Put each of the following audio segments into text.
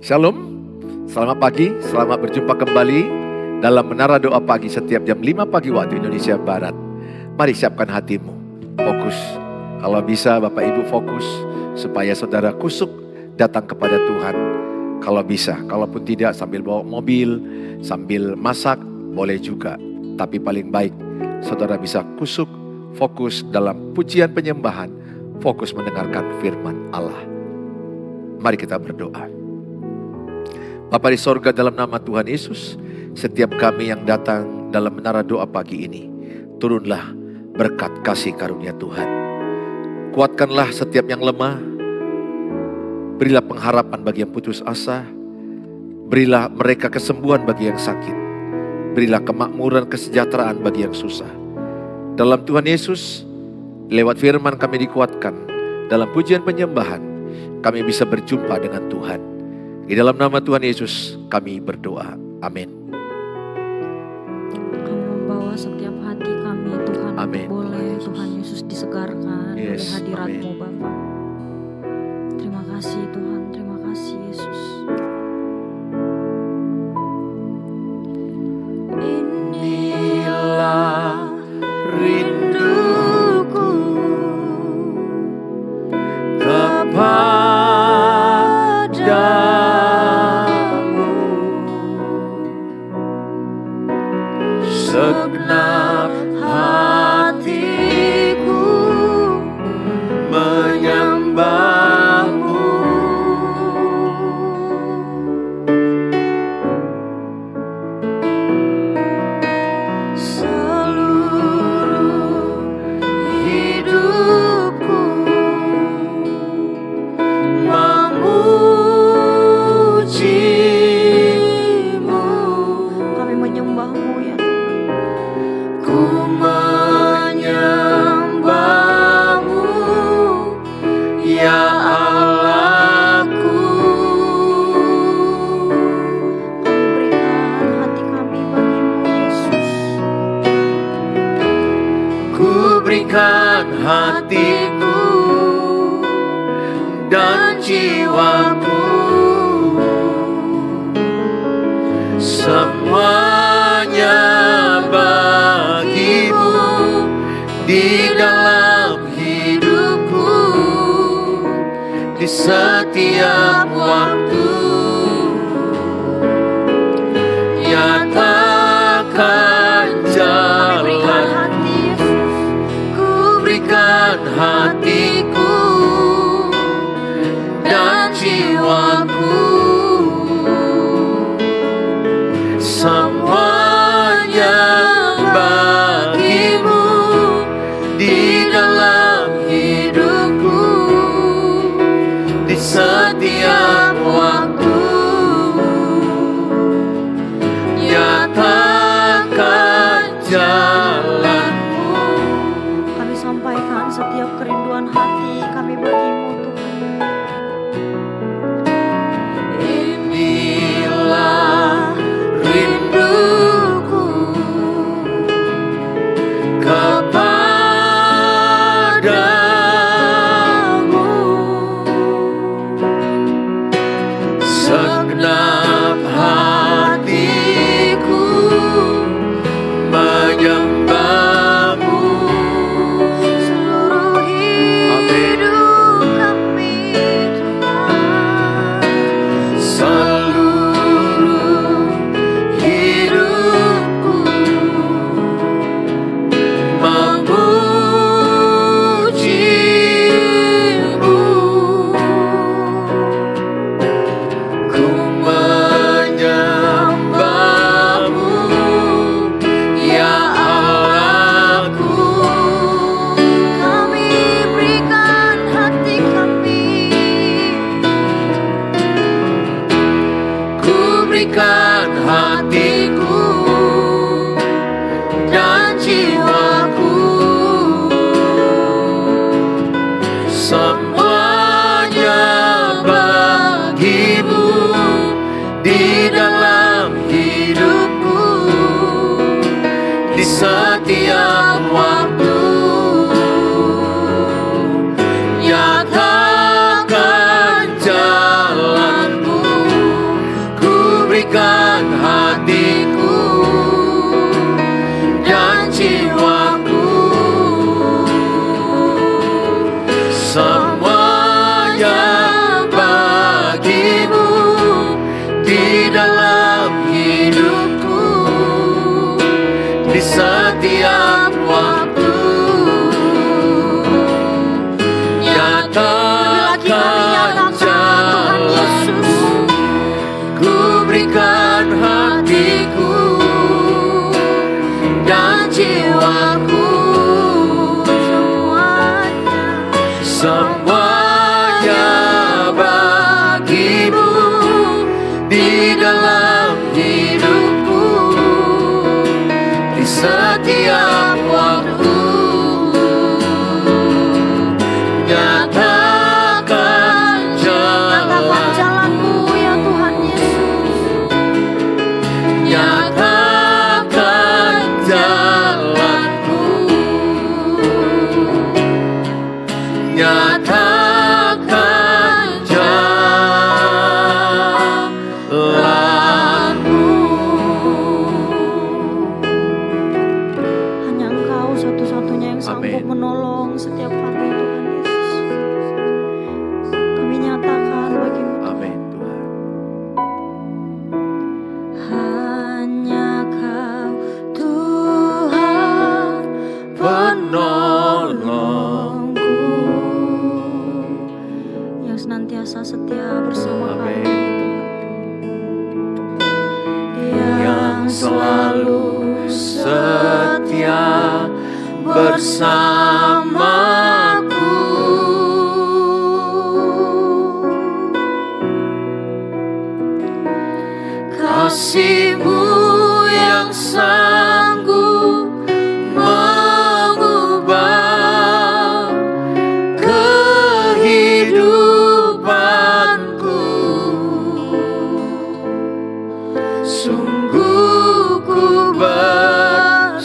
Shalom, selamat pagi, selamat berjumpa kembali dalam Menara Doa Pagi setiap jam 5 pagi waktu Indonesia Barat. Mari siapkan hatimu, fokus. Kalau bisa Bapak Ibu fokus supaya saudara kusuk datang kepada Tuhan. Kalau bisa, kalaupun tidak sambil bawa mobil, sambil masak, boleh juga. Tapi paling baik saudara bisa kusuk, fokus dalam pujian penyembahan, fokus mendengarkan firman Allah. Mari kita berdoa. Bapa di sorga, dalam nama Tuhan Yesus, setiap kami yang datang dalam menara doa pagi ini, turunlah berkat kasih karunia Tuhan. Kuatkanlah setiap yang lemah, berilah pengharapan bagi yang putus asa, berilah mereka kesembuhan bagi yang sakit, berilah kemakmuran kesejahteraan bagi yang susah. Dalam Tuhan Yesus, lewat firman kami dikuatkan, dalam pujian penyembahan kami bisa berjumpa dengan Tuhan. Di dalam nama Tuhan Yesus kami berdoa. Amin. Kami membawa setiap hati kami Tuhan. Amin. Boleh Tuhan Yesus disegarkan oleh hadirat-Mu Bapa. Terima kasih Tuhan, terima kasih Yesus. Inilah rinduku kepadamu, segenap hatiku menyembah-Mu. Seluruh hidupku memuji-Mu. Kami menyembah-Mu ya. Ku menyembah-Mu, ya Allahku. Kami berikan hati kami bagi-Mu Yesus. Ku berikan hatiku dan jiwaku, semuanya bagi-Mu di dalam hidupku, di setiap waktu. Nyatakan jalan, ku berikan hatiku dan jiwaku, semuanya bagi-Mu di dalam hidupku, di setiap waktu. Nyatakan jalan-Mu. Kami sampaikan setiap kerinduan hati kami bagi-Mu Tuhan. Inilah rinduku kepadamu, segenap hatiku menyembah-Mu. Seluruh hidup kami Tuhan. Seluruh hidupku memuji-Mu. Ku menyembah-Mu, ya Allahku. Kami berikan hati kami. Ku berikan hatiku dan jiwaku, semuanya bagi-Mu di dalam hidupku, di setiap waktu. Nyatakan jalan-Mu. bersama Amin. kami Tuhan. Yang selalu setia bersamaku, kasih-Mu yang sanggup mengubah kehidupanku. Sungguh ku berserah,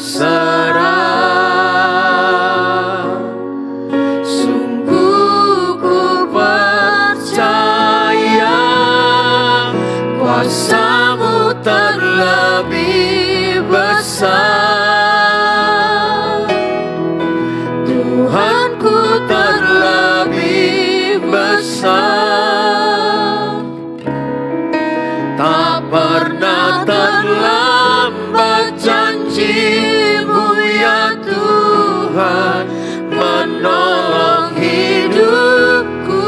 sungguh ku percaya kuasa-Mu terlebih besar. Tuhanku terlebih besar. Tak pernah terlambat janji-Mu ya Tuhan menolong hidupku.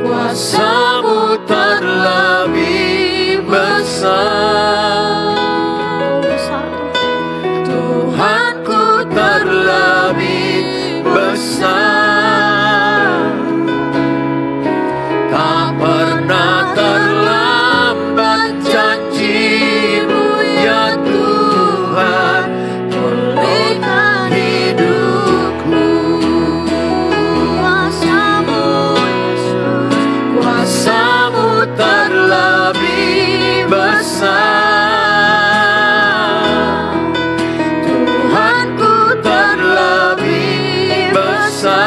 Kuasa-Mu terlebih besar. Tuhanku terlebih besar. Tak pernah terlambat janji-Mu ya Tuhan pulihkan hidupku. Kuasa-Mu Yesus, kuasa-Mu terlebih besar. Tuhanku terlebih besar.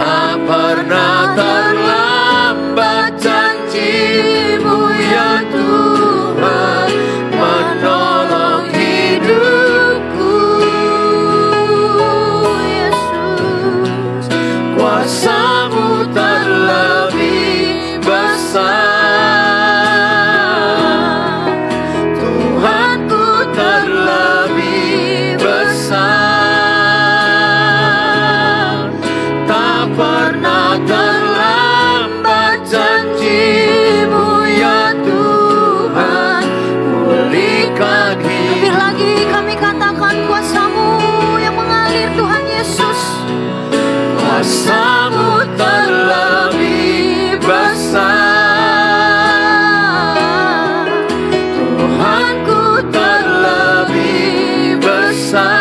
Tak pernah terlambat janji-Mu ya Tuhan menolong hidupku. Yesus, kuasa-Mu terlebih besar. Tuhanku terlebih besar. Tak pernah terlambat janji-Mu ya Tuhan pulihkan hidupku. Lebih lagi kami katakan kuasa-Mu yang mengalir Tuhan Yesus. Kuasa-Mu terlebih besar. Tuhanku terlebih besar.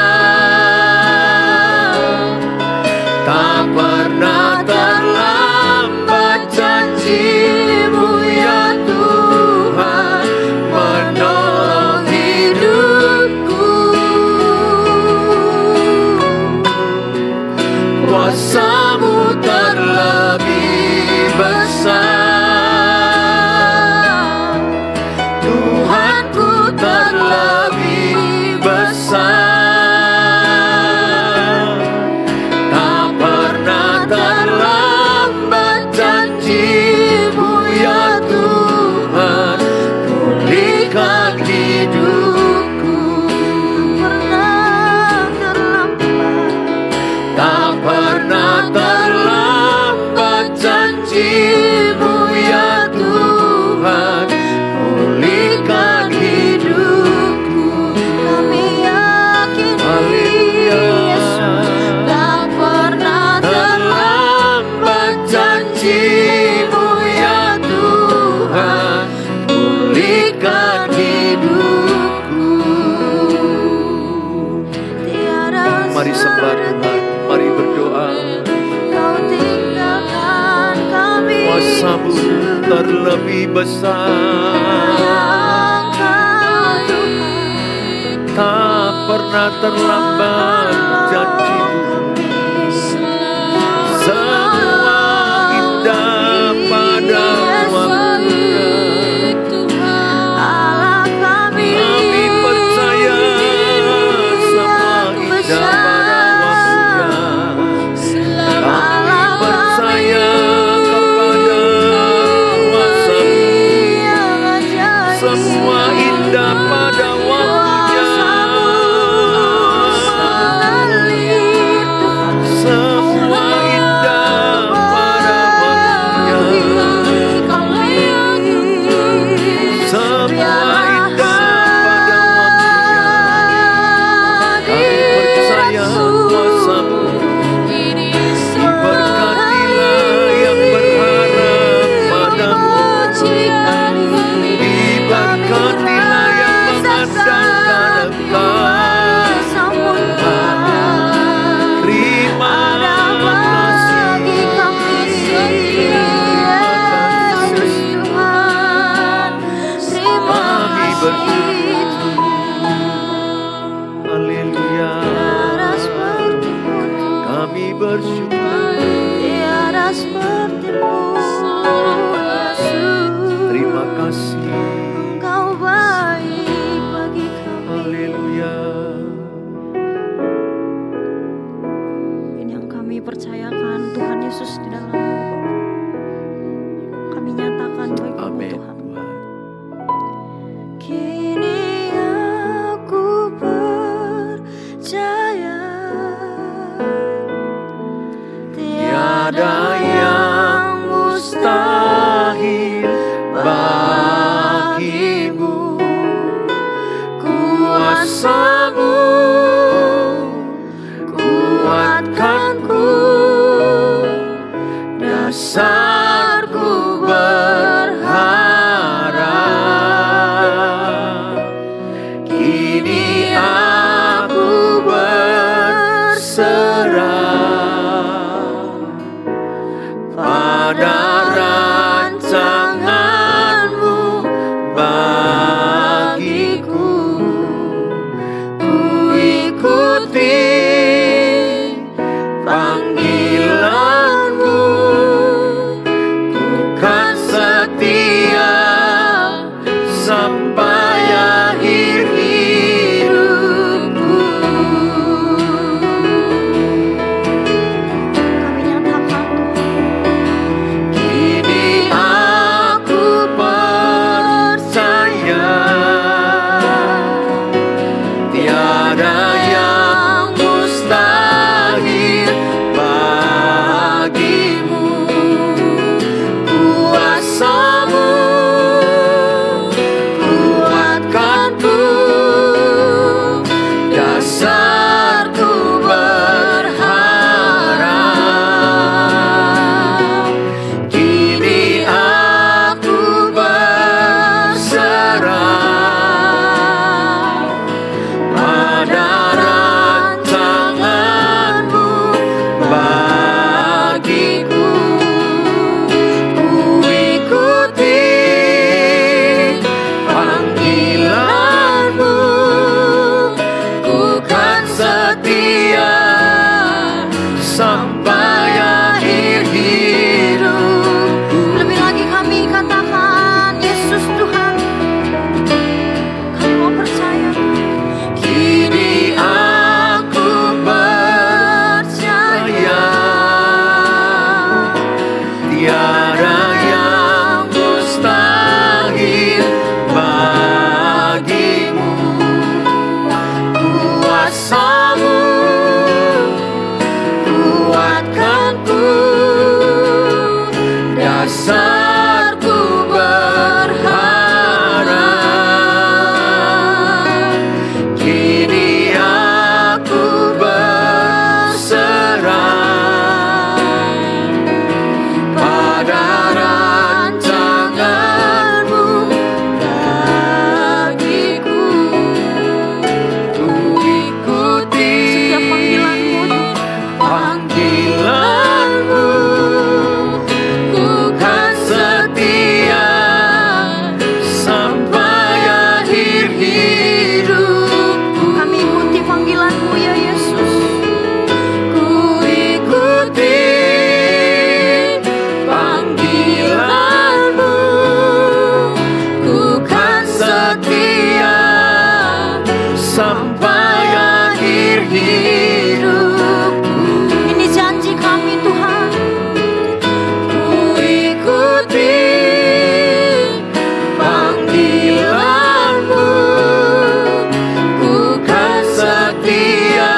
Tak pernah terlambat janji-Mu ya Tuhan menolong hidupku. Kuasa-Mu terlebih besar. Tuhanku terlebih besar. Tak pernah terlambat janji-Mu ya Tuhan pulihkan hidupku. Tak pernah terlambat janji-Mu ya Tuhan pulihkan hidupku. Kami yakin Yesus, tak pernah terlambat janji-Mu ya Tuhan pulihkan hidupku. Mari sembah Tuhan, mari berdoa. Kau tinggalkan kami, kuasa-Mu terlebih besar. Tak pernah terlambat janji-Mu. Semua indah pada waktunya. Kami percaya semua indah pada waktunya. Kami percaya kepada kuasa-Mu. Semua indah pada waktunya. kami percayakan Tuhan Yesus di dalam kami nyatakan baik-Mu Amin. Tuhan. Kini aku percaya Tiada yang mustahil bagimu, kuasa-Mu kuatkanku, dasarku berharap. Kini aku berserah pada rancangan-Mu bagiku. Ku ikuti panggilan-Mu, ku kan setia sampai akhir hidupku. Kami nyatakan Kini aku percaya tiada yang mustahil bagimu, kuasa-Mu kuatkanku, dasarku berharap. Kini aku berserah pada rancangan-Mu bagiku. Ku ikuti panggilan-Mu, ku kan setia sampai akhir hidupku. lebih lagi kami katakan Yesus Tuhan, kami mau percaya. Kini aku percaya tiada yang mustahil bagimu, kuasa-Mu kuatkanku, dasarku berharap. Kini aku berserah pada rancangan-Mu bagiku. Ku ikuti Setiap panggilan-Mu panggilan-Mu, ku kan setia sampai akhir hidupku. kami ikuti panggilan-Mu ya Yesus. Ku ikuti panggilan-Mu, ku kan setia sampai akhir hidupku. Ini janji kami Tuhan. Ku ikuti panggilan-Mu, ku kan setia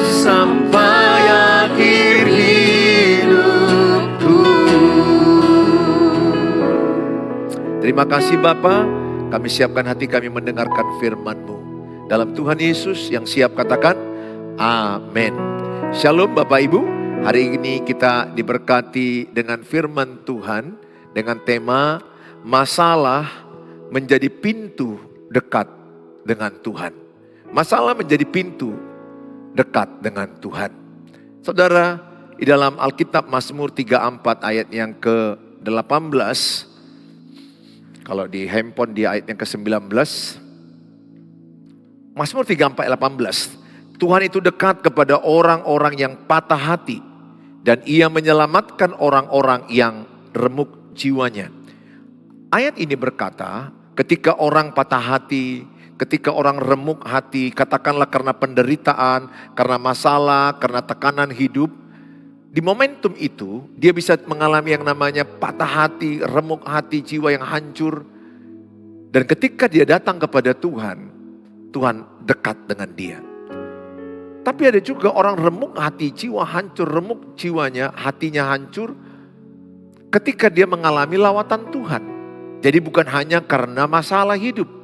sampai akhir hidupku. Terima kasih Bapa, kami siapkan hati kami mendengarkan firman-Mu. Dalam Tuhan Yesus yang siap katakan, amin. Shalom Bapak Ibu, hari ini kita diberkati dengan firman Tuhan dengan tema masalah menjadi pintu dekat dengan Tuhan. Masalah menjadi pintu dekat dengan Tuhan. Saudara, di dalam Alkitab Mazmur 34 ayat yang ke-18, kalau di handphone di ayat yang ke-19, Mazmur 34 ayat 18, Tuhan itu dekat kepada orang-orang yang patah hati dan Ia menyelamatkan orang-orang yang remuk jiwanya. Ayat ini berkata, ketika orang patah hati, Ketika orang remuk hati, katakanlah karena penderitaan, karena masalah, karena tekanan hidup. Di momentum itu, dia bisa mengalami yang namanya patah hati, remuk hati, jiwa yang hancur. Dan ketika dia datang kepada Tuhan, Tuhan dekat dengan dia. Tapi ada juga orang remuk hati, jiwa hancur, remuk jiwanya, hatinya hancur. Ketika dia mengalami lawatan Tuhan. Jadi bukan hanya karena masalah hidup.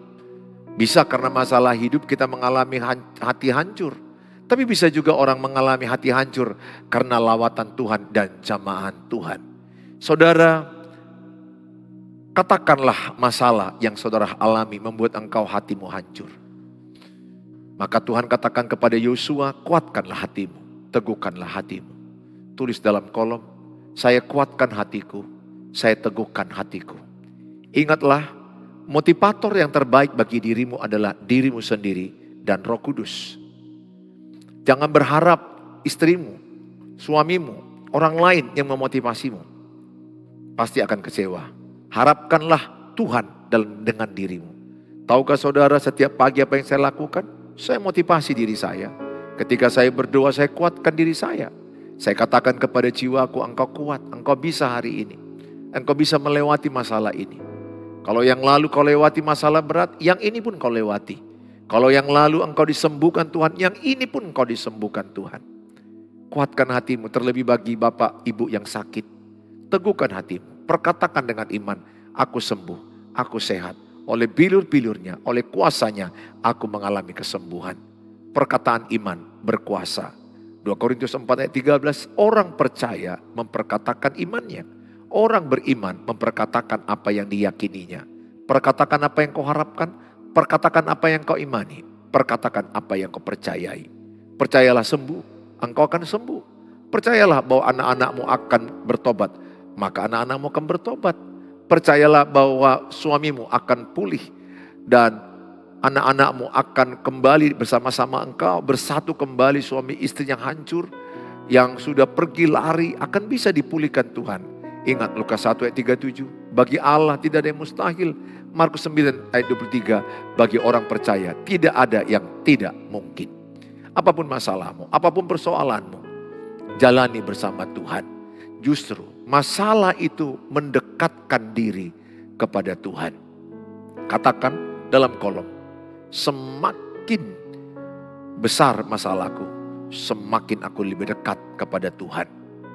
Bisa karena masalah hidup kita mengalami hati hancur. Tapi bisa juga orang mengalami hati hancur karena lawatan Tuhan dan jamahan Tuhan. Saudara, katakanlah masalah yang saudara alami membuat engkau hatimu hancur. Maka Tuhan katakan kepada Yosua, kuatkanlah hatimu, teguhkanlah hatimu. Tulis dalam kolom, saya kuatkan hatiku, saya teguhkan hatiku. Ingatlah, motivator yang terbaik bagi dirimu adalah dirimu sendiri dan Roh Kudus. Jangan berharap istrimu, suamimu, orang lain yang memotivasimu. Pasti akan kecewa. Harapkanlah Tuhan dengan dirimu. Tahukah saudara setiap pagi apa yang saya lakukan? Saya motivasi diri saya. Ketika saya berdoa, saya kuatkan diri saya. Saya katakan kepada jiwaku, engkau kuat, engkau bisa hari ini. Engkau bisa melewati masalah ini. Kalau yang lalu kau lewati masalah berat, yang ini pun kau lewati. Kalau yang lalu engkau disembuhkan Tuhan, yang ini pun engkau disembuhkan Tuhan. Kuatkan hatimu, terlebih bagi bapak ibu yang sakit. Teguhkan hatimu, perkatakan dengan iman, aku sembuh, aku sehat. Oleh bilur-bilurnya, oleh kuasanya, aku mengalami kesembuhan. Perkataan iman berkuasa. 2 Korintus 4 ayat 13, orang percaya memperkatakan imannya. Orang beriman memperkatakan apa yang diyakininya. Perkatakan apa yang kau harapkan, perkatakan apa yang kau imani, perkatakan apa yang kau percayai. Percayalah sembuh, engkau akan sembuh. Percayalah bahwa anak-anakmu akan bertobat, maka anak-anakmu akan bertobat. Percayalah bahwa suamimu akan pulih dan anak-anakmu akan kembali bersama-sama engkau, bersatu kembali suami istri yang hancur, yang sudah pergi lari akan bisa dipulihkan Tuhan. Ingat Lukas 1 ayat 37, bagi Allah tidak ada yang mustahil. Markus 9 ayat 23, bagi orang percaya tidak ada yang tidak mungkin. Apapun masalahmu, apapun persoalanmu, jalani bersama Tuhan. Justru masalah itu mendekatkan diri kepada Tuhan. Katakan dalam kolom, semakin besar masalahku, semakin aku lebih dekat kepada Tuhan.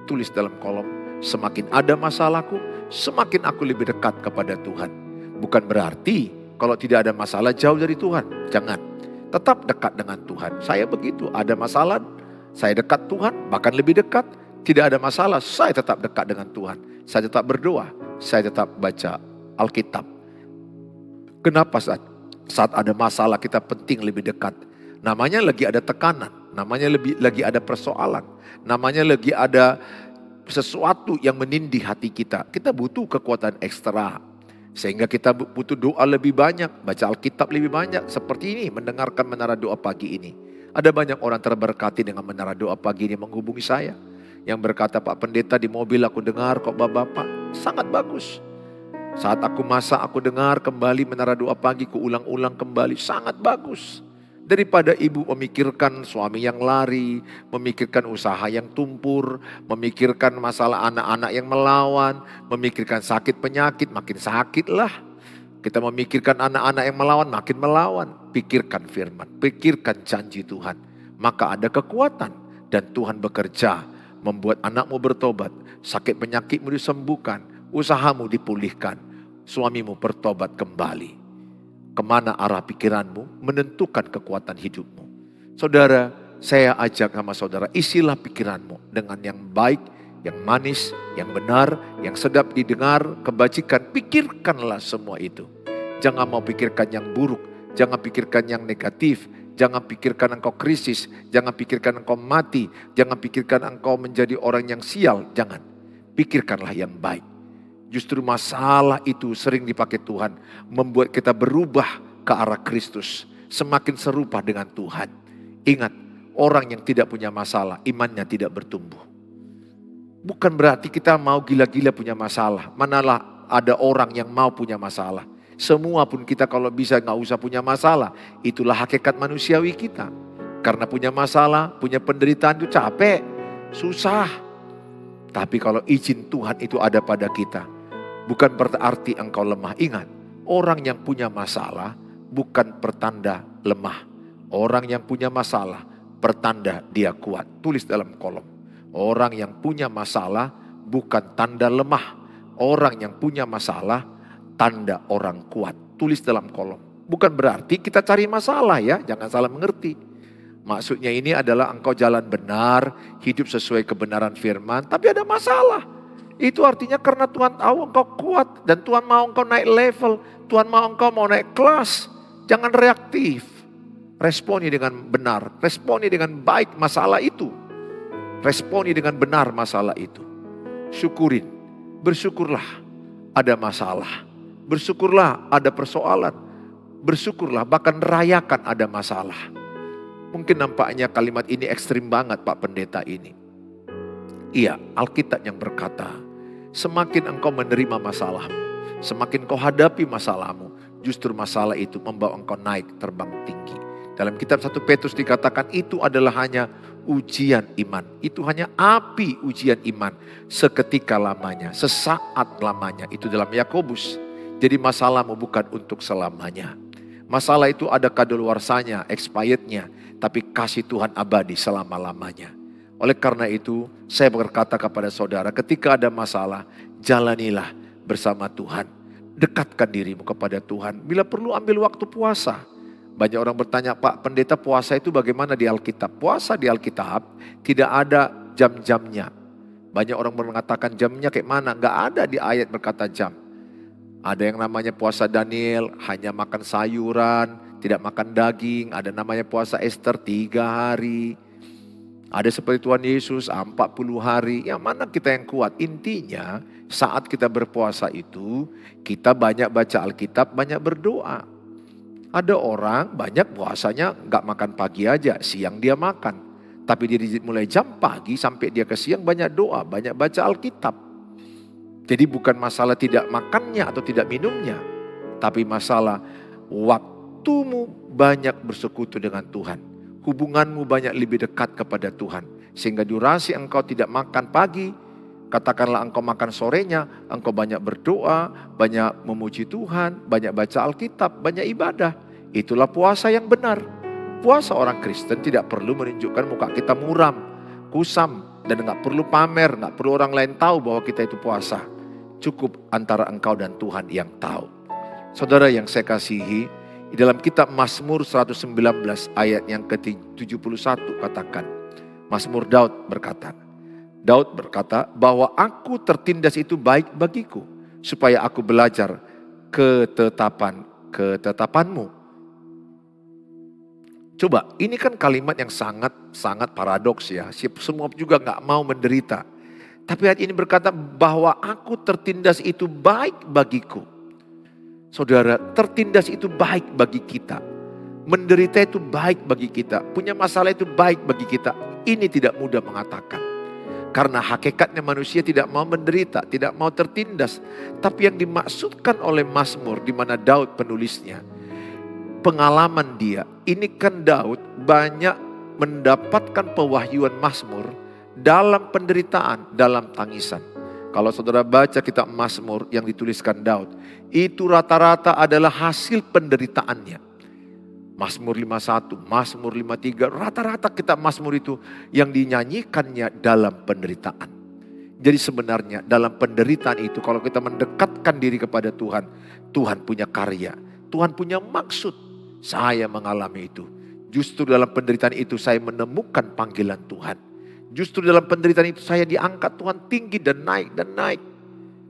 Tulis dalam kolom, semakin ada masalahku, semakin aku lebih dekat kepada Tuhan. Bukan berarti kalau tidak ada masalah jauh dari Tuhan. Jangan, tetap dekat dengan Tuhan. Saya begitu, ada masalah, saya dekat Tuhan, bahkan lebih dekat. Tidak ada masalah, saya tetap dekat dengan Tuhan. Saya tetap berdoa, saya tetap baca Alkitab. Kenapa saat ada masalah kita penting lebih dekat? Namanya lagi ada tekanan, namanya lagi ada persoalan, namanya lagi ada sesuatu yang menindih hati kita. Kita butuh kekuatan ekstra. Sehingga kita butuh doa lebih banyak, baca Alkitab lebih banyak. Seperti ini, mendengarkan menara doa pagi ini. Ada banyak orang terberkati dengan menara doa pagi ini menghubungi saya. Yang berkata, Pak Pendeta di mobil aku dengar kok Bapak, sangat bagus. Saat aku masak aku dengar kembali menara doa pagi, kuulang-ulang kembali, sangat bagus. Daripada ibu memikirkan suami yang lari, memikirkan usaha yang tumpur, memikirkan masalah anak-anak yang melawan, memikirkan sakit penyakit, makin sakitlah. Kita memikirkan anak-anak yang melawan, makin melawan. Pikirkan firman, pikirkan janji Tuhan. Maka ada kekuatan dan Tuhan bekerja, membuat anakmu bertobat, sakit penyakitmu disembuhkan, usahamu dipulihkan, suamimu bertobat kembali. Kemana arah pikiranmu menentukan kekuatan hidupmu. Saudara, saya ajak sama saudara, isilah pikiranmu dengan yang baik, yang manis, yang benar, yang sedap didengar, kebajikan. Pikirkanlah semua itu. Jangan mau pikirkan yang buruk, jangan pikirkan yang negatif, jangan pikirkan engkau krisis, jangan pikirkan engkau mati, jangan pikirkan engkau menjadi orang yang sial, jangan. Pikirkanlah yang baik. Justru masalah itu sering dipakai Tuhan membuat kita berubah ke arah Kristus. Semakin serupa dengan Tuhan. Ingat, orang yang tidak punya masalah, imannya tidak bertumbuh. Bukan berarti kita mau gila-gila punya masalah. Manalah ada orang yang mau punya masalah. Semua pun kita kalau bisa gak usah punya masalah. Itulah hakikat manusiawi kita. Karena punya masalah, punya penderitaan itu capek, susah. Tapi kalau izin Tuhan itu ada pada kita, bukan berarti engkau lemah. Ingat, orang yang punya masalah bukan pertanda lemah. Orang yang punya masalah pertanda dia kuat. Tulis dalam kolom. Orang yang punya masalah bukan tanda lemah. Orang yang punya masalah tanda orang kuat. Tulis dalam kolom. Bukan berarti kita cari masalah ya, jangan salah mengerti. Maksudnya ini adalah engkau jalan benar, hidup sesuai kebenaran firman, tapi ada masalah. Itu artinya karena Tuhan tahu engkau kuat dan Tuhan mau engkau naik level, Tuhan mau engkau naik kelas. Jangan reaktif. Responi dengan benar, responi dengan baik masalah itu. Responi dengan benar masalah itu. Syukurin, bersyukurlah ada masalah. Bersyukurlah ada persoalan. Bersyukurlah bahkan rayakan ada masalah. Mungkin nampaknya kalimat ini ekstrim banget Pak Pendeta ini. Iya, Alkitab yang berkata, semakin engkau menerima masalahmu, semakin kau hadapi masalahmu, justru masalah itu membawa engkau naik terbang tinggi. Dalam kitab 1 Petrus dikatakan itu adalah hanya ujian iman. Itu hanya api ujian iman. Seketika lamanya, sesaat lamanya. Itu dalam Yakobus. Jadi masalahmu bukan untuk selamanya. Masalah itu ada kadaluarsanya, expirednya. Tapi kasih Tuhan abadi selama-lamanya. Oleh karena itu saya berkata kepada saudara, ketika ada masalah, jalanilah bersama Tuhan. Dekatkan dirimu kepada Tuhan. Bila perlu ambil waktu puasa. Banyak orang bertanya, Pak Pendeta puasa itu bagaimana di Alkitab? Puasa di Alkitab tidak ada jam-jamnya. Banyak orang mengatakan jamnya kayak mana? Gak ada di ayat berkata jam. Ada yang namanya puasa Daniel, hanya makan sayuran, tidak makan daging. Ada namanya puasa Esther 3 hari. Ada seperti Tuhan Yesus 40 hari. Yang mana kita yang kuat? Intinya saat kita berpuasa itu kita banyak baca Alkitab, banyak berdoa. Ada orang banyak puasanya gak makan pagi aja, siang dia makan. Tapi dia mulai jam pagi sampai dia ke siang banyak doa, banyak baca Alkitab. Jadi bukan masalah tidak makannya atau tidak minumnya. Tapi masalah waktumu banyak bersekutu dengan Tuhan. Hubunganmu banyak lebih dekat kepada Tuhan. Sehingga durasi engkau tidak makan pagi, katakanlah engkau makan sorenya, engkau banyak berdoa, banyak memuji Tuhan, banyak baca Alkitab, banyak ibadah. Itulah puasa yang benar. Puasa orang Kristen tidak perlu menunjukkan muka kita muram, kusam, dan gak perlu pamer, gak perlu orang lain tahu bahwa kita itu puasa. Cukup antara engkau dan Tuhan yang tahu. Saudara yang saya kasihi, di dalam kitab Mazmur 119 ayat yang ke-71 katakan, Mazmur Daud berkata bahwa aku tertindas itu baik bagiku, supaya aku belajar ketetapanmu. Coba, ini kan kalimat yang sangat paradoks ya. Semua juga gak mau menderita. Tapi ayat ini berkata bahwa aku tertindas itu baik bagiku. Saudara, tertindas itu baik bagi kita. Menderita itu baik bagi kita. Punya masalah itu baik bagi kita. Ini tidak mudah mengatakan. Karena hakikatnya manusia tidak mau menderita, tidak mau tertindas. Tapi yang dimaksudkan oleh Mazmur, di mana Daud penulisnya, pengalaman dia. Ini kan Daud banyak mendapatkan pewahyuan Mazmur dalam penderitaan, dalam tangisan. Kalau saudara baca kitab Mazmur yang dituliskan Daud, itu rata-rata adalah hasil penderitaannya. Mazmur 51, Mazmur 53, rata-rata kitab Mazmur itu yang dinyanyikannya dalam penderitaan. Jadi sebenarnya dalam penderitaan itu kalau kita mendekatkan diri kepada Tuhan, Tuhan punya karya, Tuhan punya maksud. Saya mengalami itu. Justru dalam penderitaan itu saya menemukan panggilan Tuhan. Justru dalam penderitaan itu saya diangkat Tuhan tinggi dan naik dan naik.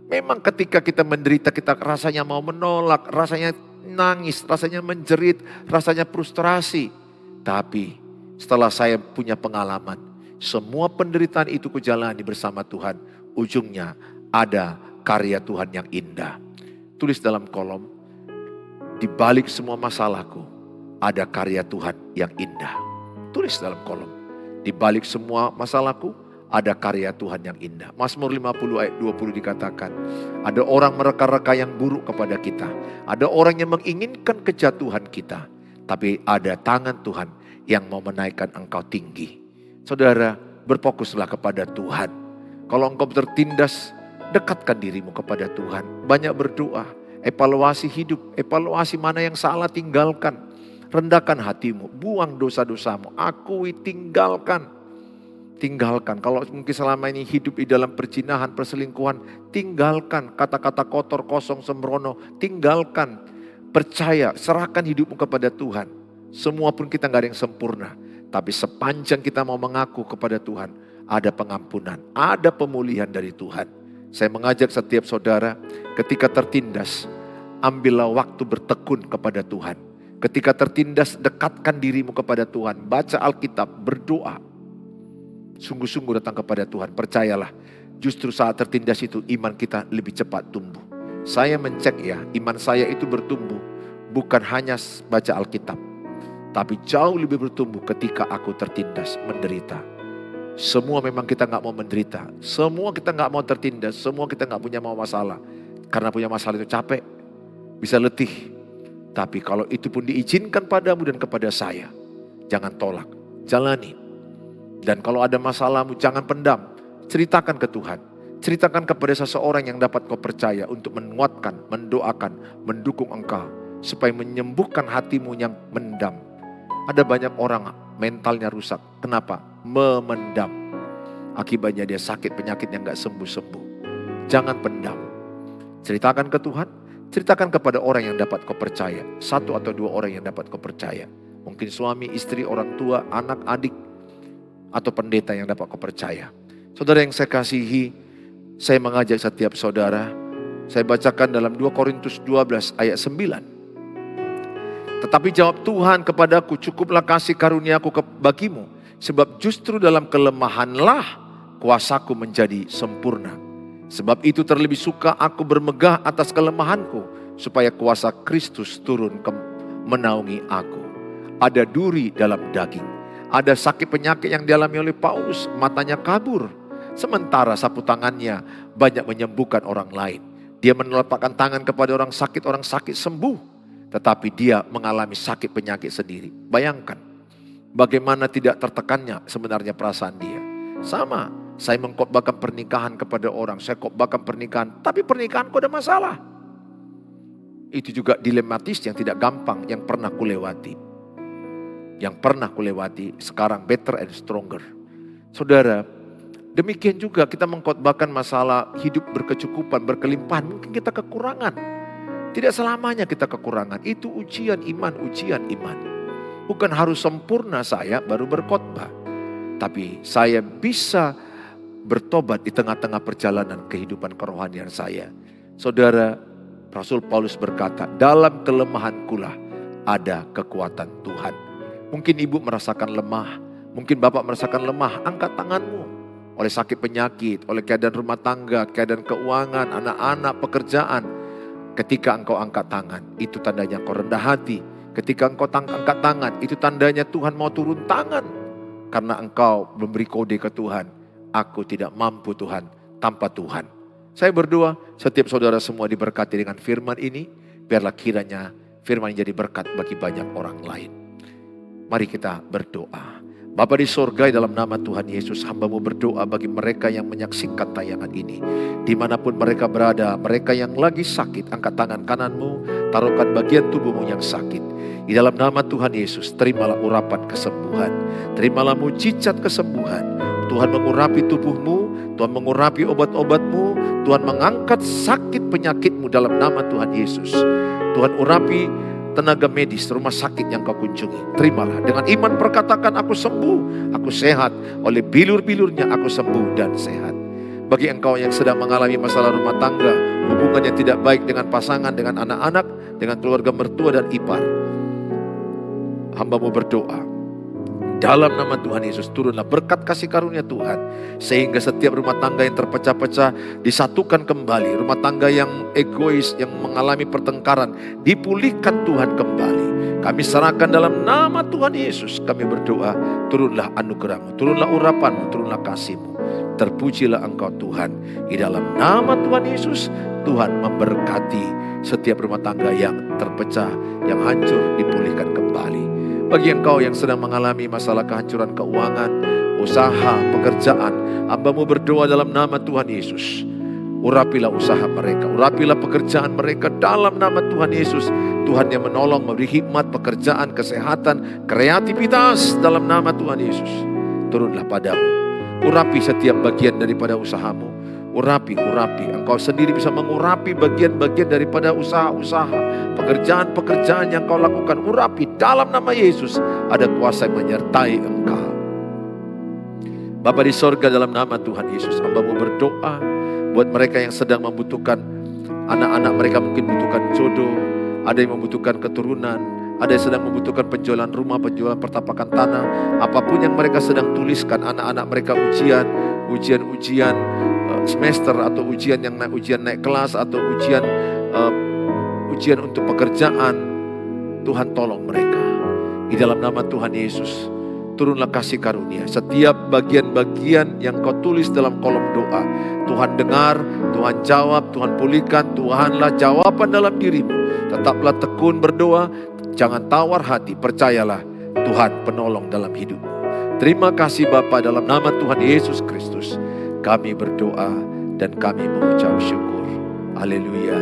Memang ketika kita menderita kita rasanya mau menolak, rasanya nangis, rasanya menjerit, rasanya frustrasi. Tapi setelah saya punya pengalaman, semua penderitaan itu kujalani bersama Tuhan. Ujungnya ada karya Tuhan yang indah. Tulis dalam kolom, di balik semua masalahku ada karya Tuhan yang indah. Tulis dalam kolom. Di balik semua masalahku, ada karya Tuhan yang indah. Mazmur 50 ayat 20 dikatakan, ada orang mereka-reka yang buruk kepada kita. Ada orang yang menginginkan kejatuhan kita. Tapi ada tangan Tuhan yang mau menaikkan engkau tinggi. Saudara, berfokuslah kepada Tuhan. Kalau engkau tertindas, dekatkan dirimu kepada Tuhan. Banyak berdoa, evaluasi hidup, evaluasi mana yang salah, tinggalkan. Rendahkan hatimu, buang dosa-dosamu, akui, tinggalkan. Tinggalkan, kalau mungkin selama ini hidup di dalam perzinahan, perselingkuhan, tinggalkan. Kata-kata kotor, kosong, sembrono, tinggalkan. Percaya, serahkan hidupmu kepada Tuhan. Semua pun kita gak ada yang sempurna. Tapi sepanjang kita mau mengaku kepada Tuhan, ada pengampunan, ada pemulihan dari Tuhan. Saya mengajak setiap saudara, ketika tertindas, ambillah waktu bertekun kepada Tuhan. Ketika tertindas, dekatkan dirimu kepada Tuhan. Baca Alkitab, berdoa. Sungguh-sungguh datang kepada Tuhan. Percayalah, justru saat tertindas itu iman kita lebih cepat tumbuh. Saya mencek ya, iman saya itu bertumbuh bukan hanya baca Alkitab, tapi jauh lebih bertumbuh ketika aku tertindas, menderita. Semua memang kita gak mau menderita, semua kita gak mau tertindas, semua kita gak punya mau masalah. Karena punya masalah itu capek, bisa letih. Tapi kalau itu pun diizinkan padamu dan kepada saya, jangan tolak, jalani. Dan kalau ada masalahmu jangan pendam, ceritakan ke Tuhan. Ceritakan kepada seseorang yang dapat kau percaya untuk menguatkan, mendoakan, mendukung engkau. Supaya menyembuhkan hatimu yang mendam. Ada banyak orang mentalnya rusak. Kenapa? Memendam. Akibatnya dia sakit penyakit yang gak sembuh-sembuh. Jangan pendam. Ceritakan ke Tuhan. Ceritakan kepada orang yang dapat kau percaya. 1 atau 2 orang yang dapat kau percaya. Mungkin suami, istri, orang tua, anak, adik. Atau pendeta yang dapat kau percaya. Saudara yang saya kasihi, saya mengajak setiap saudara. Saya bacakan dalam 2 Korintus 12 ayat 9. Tetapi jawab Tuhan kepadaku, cukuplah kasih karuniaku bagimu. Sebab justru dalam kelemahanlah kuasaku menjadi sempurna. Sebab itu terlebih suka aku bermegah atas kelemahanku. Supaya kuasa Kristus turun menaungi aku. Ada duri dalam daging. Ada sakit penyakit yang dialami oleh Paulus. Matanya kabur. Sementara sapu tangannya banyak menyembuhkan orang lain. Dia menelapakkan tangan kepada orang sakit sembuh. Tetapi dia mengalami sakit penyakit sendiri. Bayangkan bagaimana tidak tertekannya sebenarnya perasaan dia. Sama, saya mengkhotbahkan pernikahan kepada orang. Saya khotbahkan pernikahan, tapi pernikahanku ada masalah. Itu juga dilematis yang tidak gampang yang pernah kulewati. Yang pernah kulewati sekarang better and stronger. Saudara, demikian juga kita mengkhotbahkan masalah hidup berkecukupan, berkelimpahan. Mungkin kita kekurangan. Tidak selamanya kita kekurangan. Itu ujian iman. Bukan harus sempurna saya baru berkhotbah. Tapi saya bisa bertobat di tengah-tengah perjalanan kehidupan kerohanian saya. Saudara, Rasul Paulus berkata, dalam kelemahankulah ada kekuatan Tuhan. Mungkin ibu merasakan lemah, mungkin bapak merasakan lemah, angkat tanganmu. Oleh sakit penyakit, oleh keadaan rumah tangga, keadaan keuangan, anak-anak, pekerjaan. Ketika engkau angkat tangan, itu tandanya engkau rendah hati. Ketika engkau angkat tangan, itu tandanya Tuhan mau turun tangan. Karena engkau memberi kode ke Tuhan, aku tidak mampu Tuhan, tanpa Tuhan. Saya berdoa, setiap saudara semua diberkati dengan firman ini. Biarlah kiranya firman ini jadi berkat bagi banyak orang lain. Mari kita berdoa. Bapa di sorga, dalam nama Tuhan Yesus, hamba-Mu berdoa bagi mereka yang menyaksikan tayangan ini. Dimanapun mereka berada, mereka yang lagi sakit, angkat tangan kananmu, taruhkan bagian tubuhmu yang sakit. Di dalam nama Tuhan Yesus, terimalah urapan kesembuhan. Terimalah mujizat kesembuhan. Tuhan mengurapi tubuhmu, Tuhan mengurapi obat-obatmu, Tuhan mengangkat sakit penyakitmu dalam nama Tuhan Yesus. Tuhan urapi tenaga medis, rumah sakit yang kau kunjungi. Terimalah dengan iman, perkatakan aku sembuh, aku sehat. Oleh bilur-bilurnya aku sembuh dan sehat. Bagi engkau yang sedang mengalami masalah rumah tangga, hubungan yang tidak baik dengan pasangan, dengan anak-anak, dengan keluarga mertua dan ipar, hamba-Mu berdoa, dalam nama Tuhan Yesus turunlah berkat kasih karunia Tuhan. Sehingga setiap rumah tangga yang terpecah-pecah disatukan kembali. Rumah tangga yang egois, yang mengalami pertengkaran, dipulihkan Tuhan kembali. Kami serahkan dalam nama Tuhan Yesus. Kami berdoa, turunlah anugerah-Mu, turunlah urapan-Mu, turunlah kasih-Mu. Terpujilah Engkau Tuhan. Di dalam nama Tuhan Yesus, Tuhan memberkati setiap rumah tangga yang terpecah, yang hancur, dipulihkan kembali. Bagi engkau yang sedang mengalami masalah kehancuran keuangan, usaha, pekerjaan, hamba-Mu berdoa dalam nama Tuhan Yesus. Urapilah usaha mereka, urapilah pekerjaan mereka dalam nama Tuhan Yesus. Tuhan yang menolong, memberi hikmat, pekerjaan, kesehatan, kreativitas dalam nama Tuhan Yesus. Turunlah padamu. Urapi setiap bagian daripada usahamu. Urapi. Engkau sendiri bisa mengurapi bagian-bagian daripada usaha-usaha, pekerjaan-pekerjaan yang kau lakukan. Urapi dalam nama Yesus. Ada kuasa yang menyertai engkau. Bapa di sorga, dalam nama Tuhan Yesus, hamba-Mu berdoa buat mereka yang sedang membutuhkan, anak-anak mereka mungkin membutuhkan jodoh, ada yang membutuhkan keturunan, ada yang sedang membutuhkan penjualan rumah, penjualan pertapakan tanah, apapun yang mereka sedang tuliskan, anak-anak mereka ujian semester, atau ujian naik kelas, atau ujian untuk pekerjaan. Tuhan tolong mereka. Di dalam nama Tuhan Yesus, turunlah kasih karunia. Setiap bagian-bagian yang kau tulis dalam kolom doa, Tuhan dengar, Tuhan jawab, Tuhan pulihkan. Tuhanlah jawaban dalam dirimu. Tetaplah tekun berdoa, jangan tawar hati, percayalah Tuhan penolong dalam hidupmu. Terima kasih Bapa, dalam nama Tuhan Yesus Kristus kami berdoa dan kami mengucap syukur. Haleluya.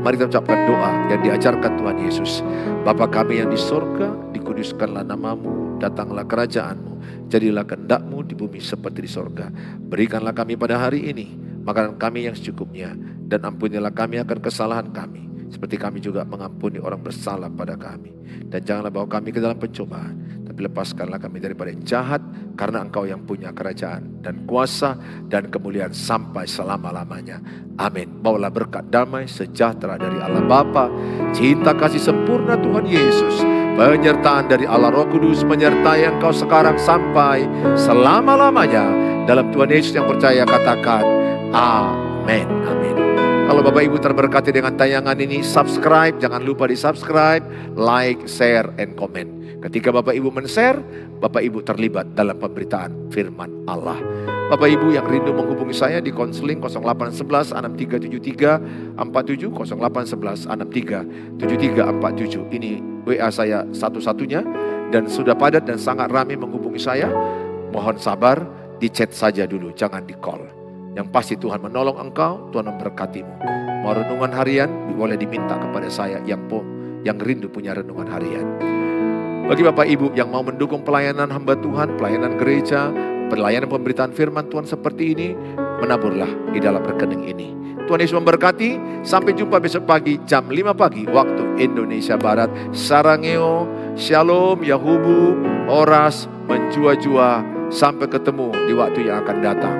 Mari kita ucapkan doa yang diajarkan Tuhan Yesus. Bapa kami yang di sorga, dikuduskanlah nama-Mu, datanglah kerajaan-Mu, jadilah kehendak-Mu di bumi seperti di sorga. Berikanlah kami pada hari ini makanan kami yang secukupnya, dan ampunilah kami akan kesalahan kami, seperti kami juga mengampuni orang bersalah pada kami. Dan janganlah bawa kami ke dalam pencobaan, tapi lepaskanlah kami daripada yang jahat, karena Engkau yang punya kerajaan dan kuasa dan kemuliaan sampai selama-lamanya. Amin. Bawalah berkat damai sejahtera dari Allah Bapa, cinta kasih sempurna Tuhan Yesus, penyertaan dari Allah Roh Kudus menyertai engkau sekarang sampai selama-lamanya. Dalam Tuhan Yesus yang percaya katakan amin. Amin. Kalau Bapak Ibu terberkati dengan tayangan ini, subscribe, jangan lupa di subscribe, like, share, and comment. Ketika Bapak Ibu men-share, Bapak Ibu terlibat dalam pemberitaan firman Allah. Bapak Ibu yang rindu menghubungi saya di konseling 0811 6373 47, 0811 63 73 47. Ini WA saya satu-satunya dan sudah padat dan sangat ramai menghubungi saya. Mohon sabar, di chat saja dulu, jangan di call. Yang pasti Tuhan menolong engkau, Tuhan memberkatimu. Mau renungan harian, boleh diminta kepada saya yang rindu punya renungan harian. Bagi Bapak Ibu yang mau mendukung pelayanan hamba Tuhan, pelayanan gereja, pelayanan pemberitaan firman Tuhan seperti ini, menaburlah di dalam rekening ini. Tuhan Yesus memberkati. Sampai jumpa besok pagi jam 5 pagi waktu Indonesia Barat. Sarangeo, Shalom, Yahubu, Oras, menjua-jua. Sampai ketemu di waktu yang akan datang.